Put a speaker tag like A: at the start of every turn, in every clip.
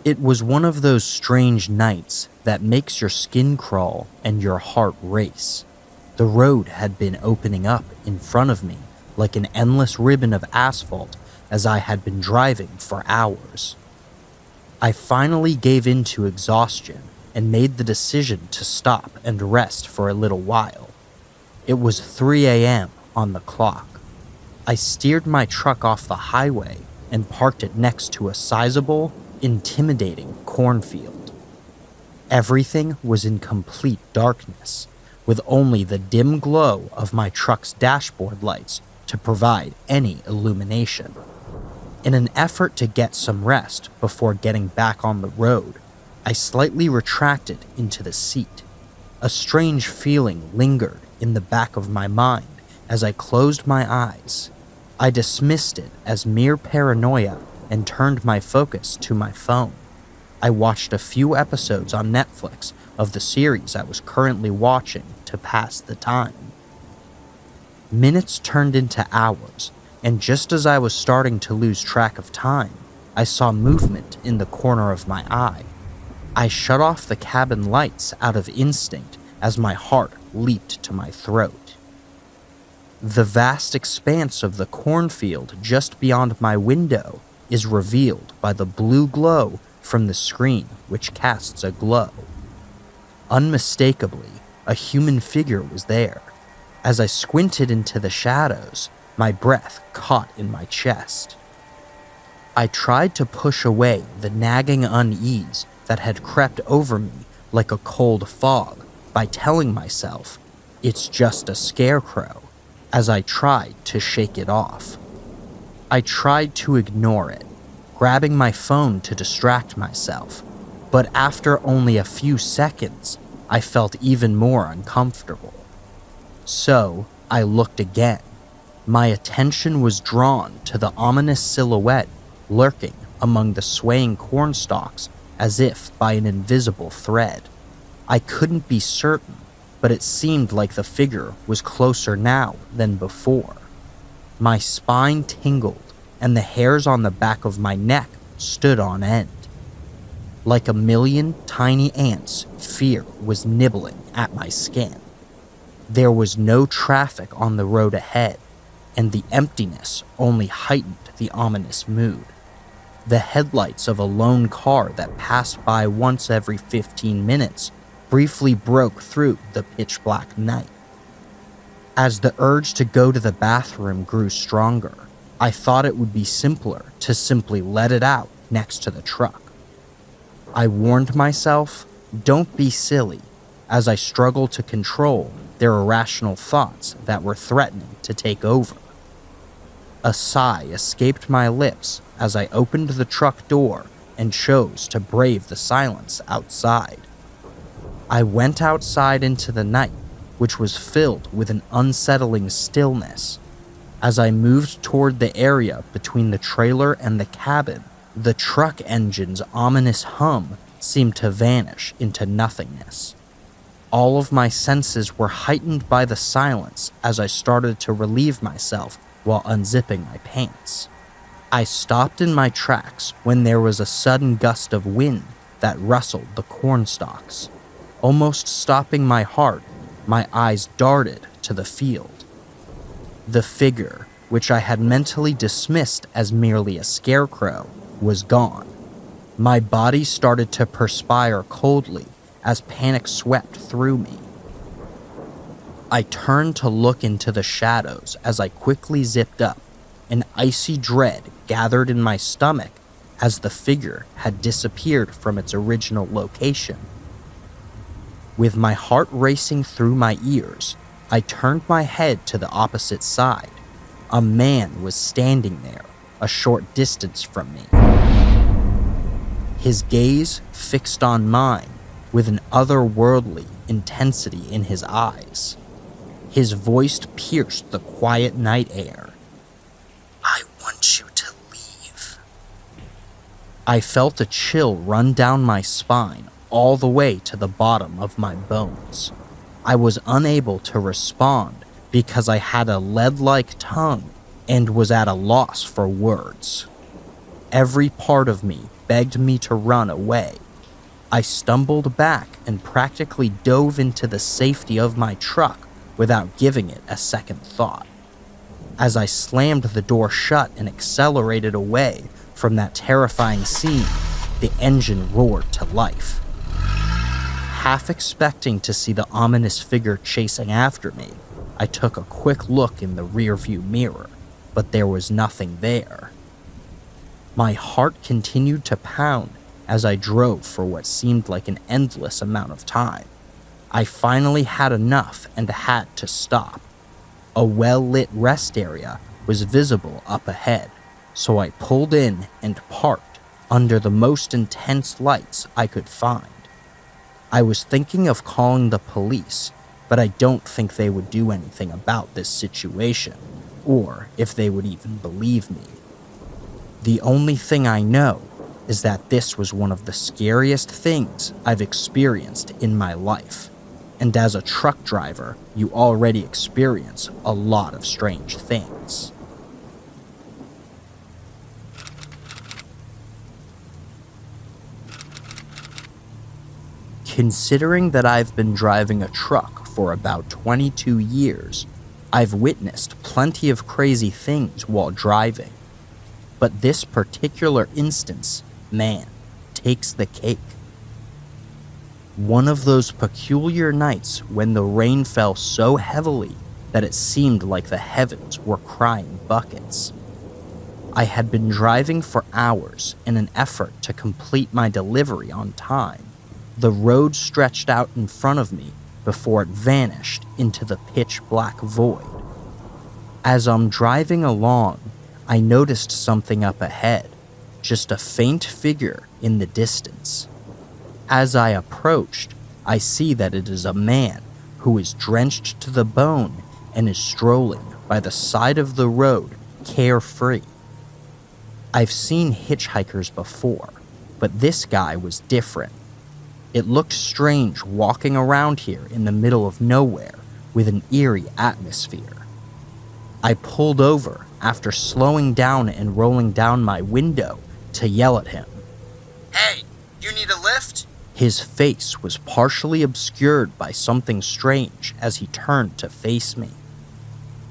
A: It was one of those strange nights that makes your skin crawl and your heart race. The road had been opening up in front of me like an endless ribbon of asphalt as I had been driving for hours. I finally gave in to exhaustion and made the decision to stop and rest for a little while. It was 3 a.m. on the clock. I steered my truck off the highway and parked it next to a sizable, intimidating cornfield. Everything was in complete darkness, with only the dim glow of my truck's dashboard lights to provide any illumination. In an effort to get some rest before getting back on the road, I slightly retracted into the seat. A strange feeling lingered in the back of my mind as I closed my eyes. I dismissed it as mere paranoia and turned my focus to my phone. I watched a few episodes on Netflix of the series I was currently watching to pass the time. Minutes turned into hours, and just as I was starting to lose track of time, I saw movement in the corner of my eye. I shut off the cabin lights out of instinct as my heart leaped to my throat. The vast expanse of the cornfield just beyond my window is revealed by the blue glow from the screen, which casts a glow. Unmistakably, a human figure was there. As I squinted into the shadows, my breath caught in my chest. I tried to push away the nagging unease that had crept over me like a cold fog by telling myself, "It's just a scarecrow," as I tried to shake it off. I tried to ignore it, grabbing my phone to distract myself, but after only a few seconds, I felt even more uncomfortable. So, I looked again. My attention was drawn to the ominous silhouette lurking among the swaying corn stalks as if by an invisible thread. I couldn't be certain, but it seemed like the figure was closer now than before. My spine tingled, and the hairs on the back of my neck stood on end. Like a million tiny ants, fear was nibbling at my skin. There was no traffic on the road ahead, and the emptiness only heightened the ominous mood. The headlights of a lone car that passed by once every 15 minutes briefly broke through the pitch-black night. As the urge to go to the bathroom grew stronger, I thought it would be simpler to simply let it out next to the truck. I warned myself, don't be silly, as I struggled to control their irrational thoughts that were threatening to take over. A sigh escaped my lips as I opened the truck door and chose to brave the silence outside. I went outside into the night, which was filled with an unsettling stillness. As I moved toward the area between the trailer and the cabin, the truck engine's ominous hum seemed to vanish into nothingness. All of my senses were heightened by the silence as I started to relieve myself while unzipping my pants. I stopped in my tracks when there was a sudden gust of wind that rustled the corn stalks. Almost stopping my heart, my eyes darted to the field. The figure, which I had mentally dismissed as merely a scarecrow, was gone. My body started to perspire coldly as panic swept through me. I turned to look into the shadows as I quickly zipped up. An icy dread gathered in my stomach as the figure had disappeared from its original location. With my heart racing through my ears, I turned my head to the opposite side. A man was standing there, a short distance from me. His gaze fixed on mine with an otherworldly intensity in his eyes. His voice pierced the quiet night air. "I want you to leave." I felt a chill run down my spine all the way to the bottom of my bones. I was unable to respond because I had a lead-like tongue and was at a loss for words. Every part of me begged me to run away. I stumbled back and practically dove into the safety of my truck without giving it a second thought. As I slammed the door shut and accelerated away from that terrifying scene, the engine roared to life. Half expecting to see the ominous figure chasing after me, I took a quick look in the rearview mirror, but there was nothing there. My heart continued to pound as I drove for what seemed like an endless amount of time. I finally had enough and had to stop. A well-lit rest area was visible up ahead, so I pulled in and parked under the most intense lights I could find. I was thinking of calling the police, but I don't think they would do anything about this situation, or if they would even believe me. The only thing I know is that this was one of the scariest things I've experienced in my life. And as a truck driver, you already experience a lot of strange things. Considering that I've been driving a truck for about 22 years, I've witnessed plenty of crazy things while driving. But this particular instance, man, takes the cake. One of those peculiar nights when the rain fell so heavily that it seemed like the heavens were crying buckets. I had been driving for hours in an effort to complete my delivery on time. The road stretched out in front of me before it vanished into the pitch-black void. As I'm driving along, I noticed something up ahead, just a faint figure in the distance. As I approached, I see that it is a man who is drenched to the bone and is strolling by the side of the road, carefree. I've seen hitchhikers before, but this guy was different. It looked strange walking around here in the middle of nowhere with an eerie atmosphere. I pulled over after slowing down and rolling down my window to yell at him.
B: Hey, you need a lift?
A: His face was partially obscured by something strange as he turned to face me.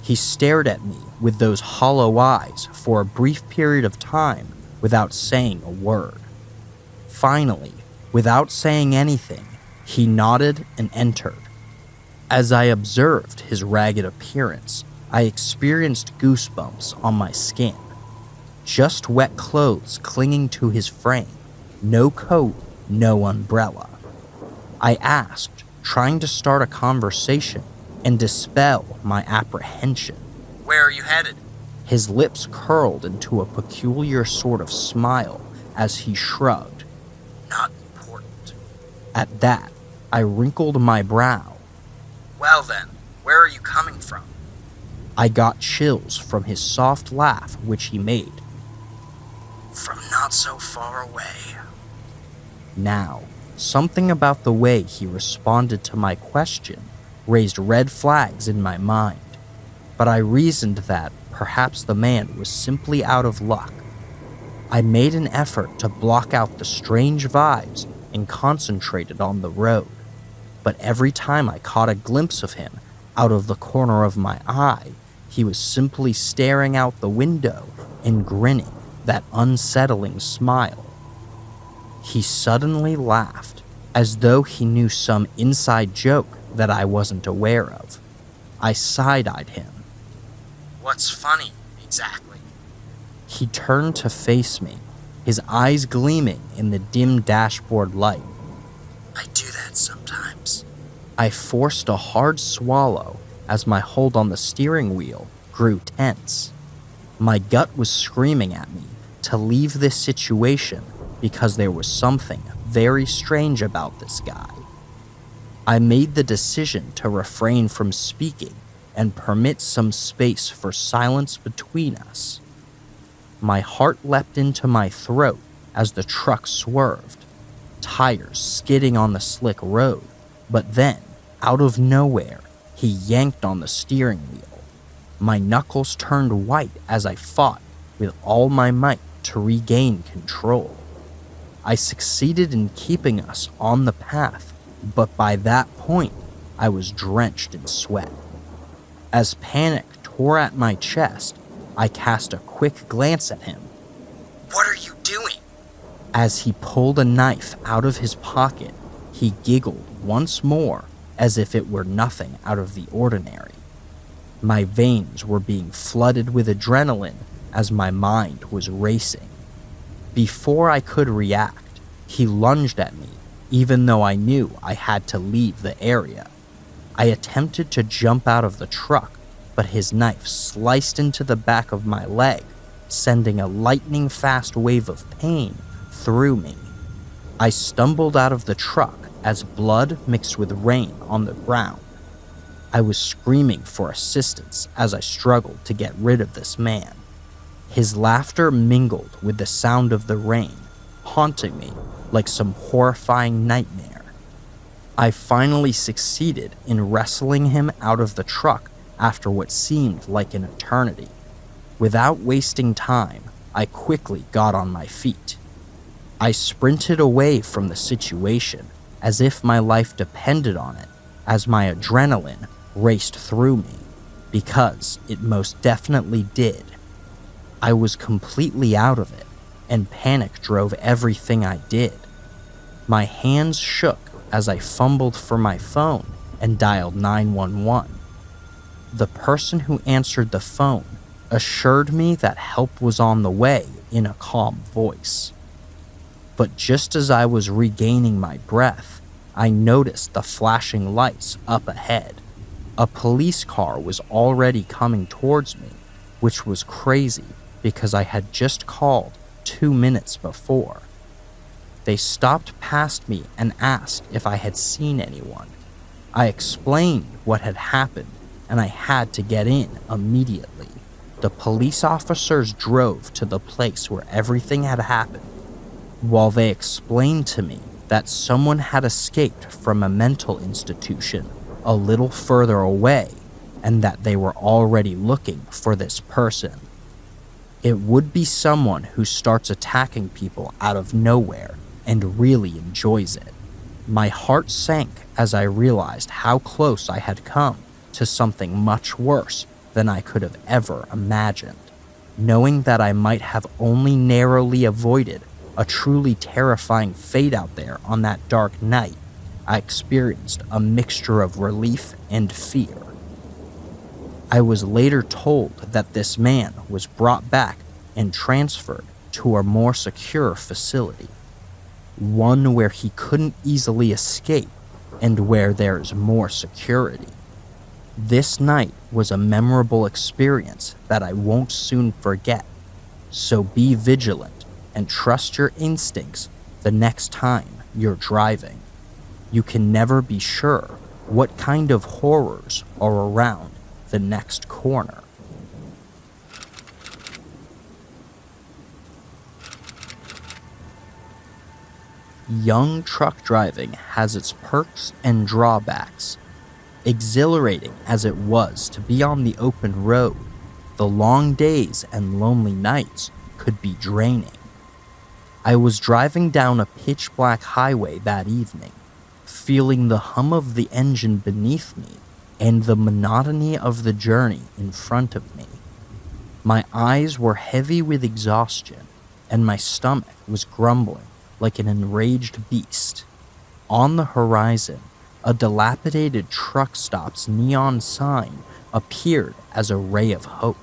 A: He stared at me with those hollow eyes for a brief period of time without saying a word. Finally, without saying anything, he nodded and entered. As I observed his ragged appearance, I experienced goosebumps on my skin. Just wet clothes clinging to his frame, no coat, no umbrella. I asked, trying to start a conversation and dispel my apprehension.
B: Where are you headed?
A: His lips curled into a peculiar sort of smile as he shrugged.
B: Not important.
A: At that, I wrinkled my brow.
B: Well then, where are you coming from?
A: I got chills from his soft laugh which he made.
B: From not so far away.
A: Now, something about the way he responded to my question raised red flags in my mind, but I reasoned that perhaps the man was simply out of luck. I made an effort to block out the strange vibes and concentrated on the road, but every time I caught a glimpse of him out of the corner of my eye, he was simply staring out the window and grinning that unsettling smile. He suddenly laughed, as though he knew some inside joke that I wasn't aware of. I side-eyed him.
B: What's funny, exactly?
A: He turned to face me, his eyes gleaming in the dim dashboard light.
B: I do that sometimes.
A: I forced a hard swallow as my hold on the steering wheel grew tense. My gut was screaming at me to leave this situation because there was something very strange about this guy. I made the decision to refrain from speaking and permit some space for silence between us. My heart leapt into my throat as the truck swerved, tires skidding on the slick road, but then, out of nowhere, he yanked on the steering wheel. My knuckles turned white as I fought with all my might to regain control. I succeeded in keeping us on the path, but by that point, I was drenched in sweat. As panic tore at my chest, I cast a quick glance at him.
B: What are you doing?
A: As he pulled a knife out of his pocket, he giggled once more as if it were nothing out of the ordinary. My veins were being flooded with adrenaline as my mind was racing. Before I could react, he lunged at me, even though I knew I had to leave the area. I attempted to jump out of the truck, but his knife sliced into the back of my leg, sending a lightning-fast wave of pain through me. I stumbled out of the truck as blood mixed with rain on the ground. I was screaming for assistance as I struggled to get rid of this man. His laughter mingled with the sound of the rain, haunting me like some horrifying nightmare. I finally succeeded in wrestling him out of the truck after what seemed like an eternity. Without wasting time, I quickly got on my feet. I sprinted away from the situation as if my life depended on it, as my adrenaline raced through me, because it most definitely did. I was completely out of it, and panic drove everything I did. My hands shook as I fumbled for my phone and dialed 911. The person who answered the phone assured me that help was on the way in a calm voice. But just as I was regaining my breath, I noticed the flashing lights up ahead. A police car was already coming towards me, which was crazy because I had just called 2 minutes before. They stopped past me and asked if I had seen anyone. I explained what had happened, and I had to get in immediately. The police officers drove to the place where everything had happened. While they explained to me that someone had escaped from a mental institution a little further away, and that they were already looking for this person. It would be someone who starts attacking people out of nowhere and really enjoys it. My heart sank as I realized how close I had come to something much worse than I could have ever imagined. Knowing that I might have only narrowly avoided a truly terrifying fate out there on that dark night, I experienced a mixture of relief and fear. I was later told that this man was brought back and transferred to a more secure facility, one where he couldn't easily escape and where there's more security. This night was a memorable experience that I won't soon forget, so be vigilant and trust your instincts the next time you're driving. You can never be sure what kind of horrors are around the next corner. Young truck driving has its perks and drawbacks. Exhilarating as it was to be on the open road, the long days and lonely nights could be draining. I was driving down a pitch-black highway that evening, feeling the hum of the engine beneath me and the monotony of the journey in front of me. My eyes were heavy with exhaustion, and my stomach was grumbling like an enraged beast. On the horizon, a dilapidated truck stop's neon sign appeared as a ray of hope.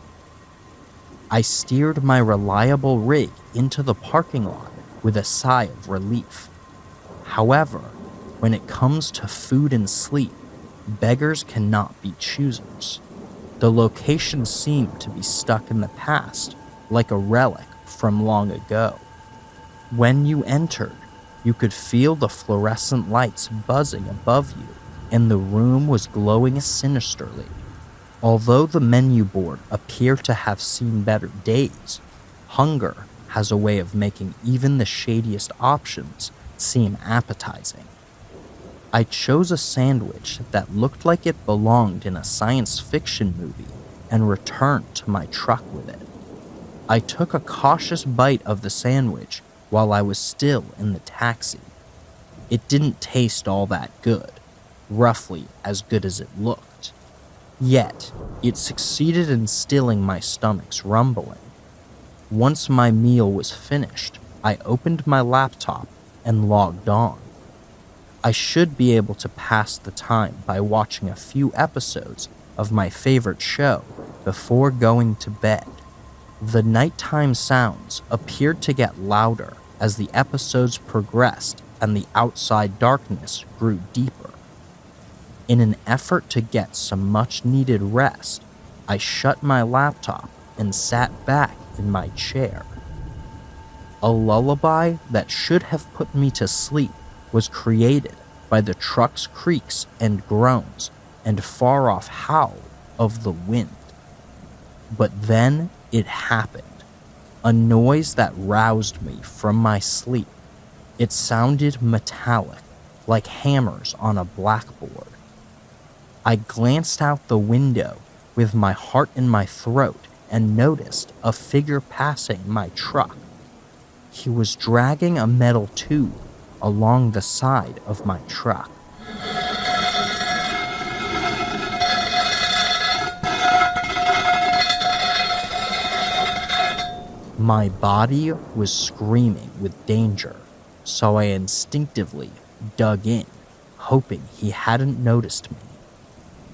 A: I steered my reliable rig into the parking lot with a sigh of relief. However, when it comes to food and sleep, beggars cannot be choosers. The location seemed to be stuck in the past, like a relic from long ago. When you entered, you could feel the fluorescent lights buzzing above you, and the room was glowing sinisterly. Although the menu board appeared to have seen better days, hunger has a way of making even the shadiest options seem appetizing. I chose a sandwich that looked like it belonged in a science fiction movie and returned to my truck with it. I took a cautious bite of the sandwich while I was still in the taxi. It didn't taste all that good, roughly as good as it looked. Yet, it succeeded in stilling my stomach's rumbling. Once my meal was finished, I opened my laptop and logged on. I should be able to pass the time by watching a few episodes of my favorite show before going to bed. The nighttime sounds appeared to get louder as the episodes progressed and the outside darkness grew deeper. In an effort to get some much-needed rest, I shut my laptop and sat back in my chair. A lullaby that should have put me to sleep was created by the truck's creaks and groans and far-off howl of the wind. But then it happened, a noise that roused me from my sleep. It sounded metallic, like hammers on a blackboard. I glanced out the window with my heart in my throat and noticed a figure passing my truck. He was dragging a metal tube along the side of my truck. My body was screaming with danger, so I instinctively dug in, hoping he hadn't noticed me.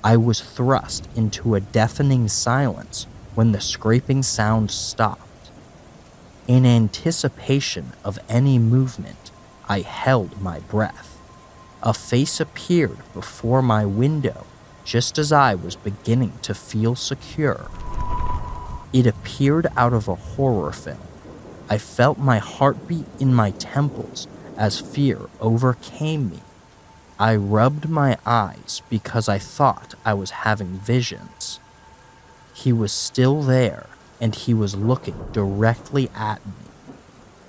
A: I was thrust into a deafening silence when the scraping sound stopped. In anticipation of any movement, I held my breath. A face appeared before my window just as I was beginning to feel secure. It appeared out of a horror film. I felt my heartbeat in my temples as fear overcame me. I rubbed my eyes because I thought I was having visions. He was still there, and he was looking directly at me.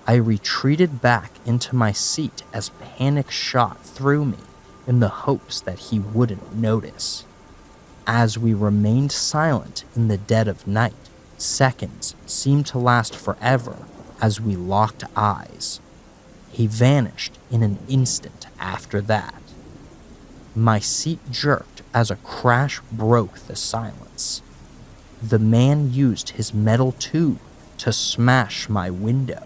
A: I retreated back into my seat as panic shot through me in the hopes that he wouldn't notice. As we remained silent in the dead of night, seconds seemed to last forever as we locked eyes. He vanished in an instant after that. My seat jerked as a crash broke the silence. The man used his metal tube to smash my window,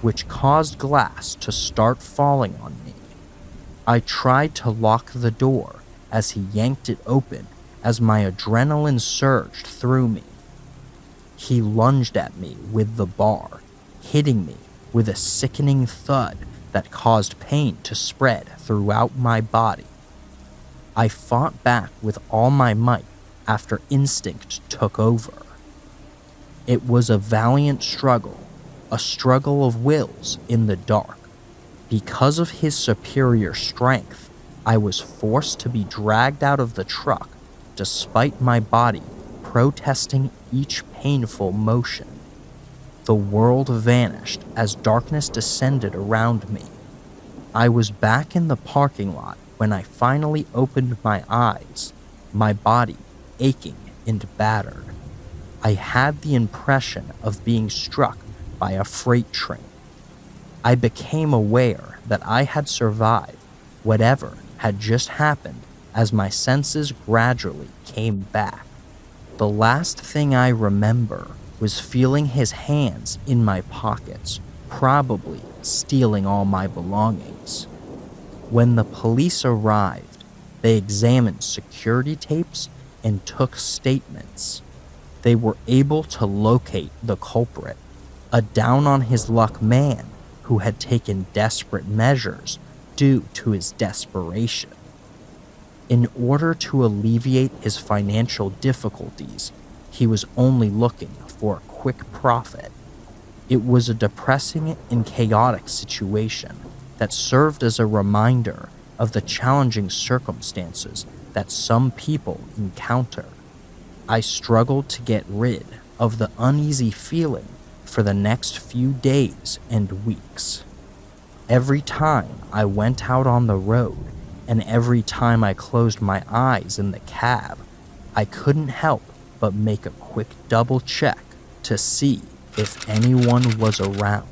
A: which caused glass to start falling on me. I tried to lock the door as he yanked it open as my adrenaline surged through me. He lunged at me with the bar, hitting me with a sickening thud that caused pain to spread throughout my body. I fought back with all my might after instinct took over. It was a valiant struggle, a struggle of wills in the dark. Because of his superior strength, I was forced to be dragged out of the truck despite my body protesting each painful motion. The world vanished as darkness descended around me. I was back in the parking lot when I finally opened my eyes, my body aching and battered. I had the impression of being struck by a freight train. I became aware that I had survived whatever had just happened as my senses gradually came back. The last thing I remember was feeling his hands in my pockets, probably stealing all my belongings. When the police arrived, they examined security tapes and took statements. They were able to locate the culprit, a down-on-his-luck man who had taken desperate measures due to his desperation. In order to alleviate his financial difficulties, he was only looking for a quick profit. It was a depressing and chaotic situation that served as a reminder of the challenging circumstances that some people encounter. I struggled to get rid of the uneasy feeling for the next few days and weeks. Every time I went out on the road, and every time I closed my eyes in the cab, I couldn't help but make a quick double check to see if anyone was around,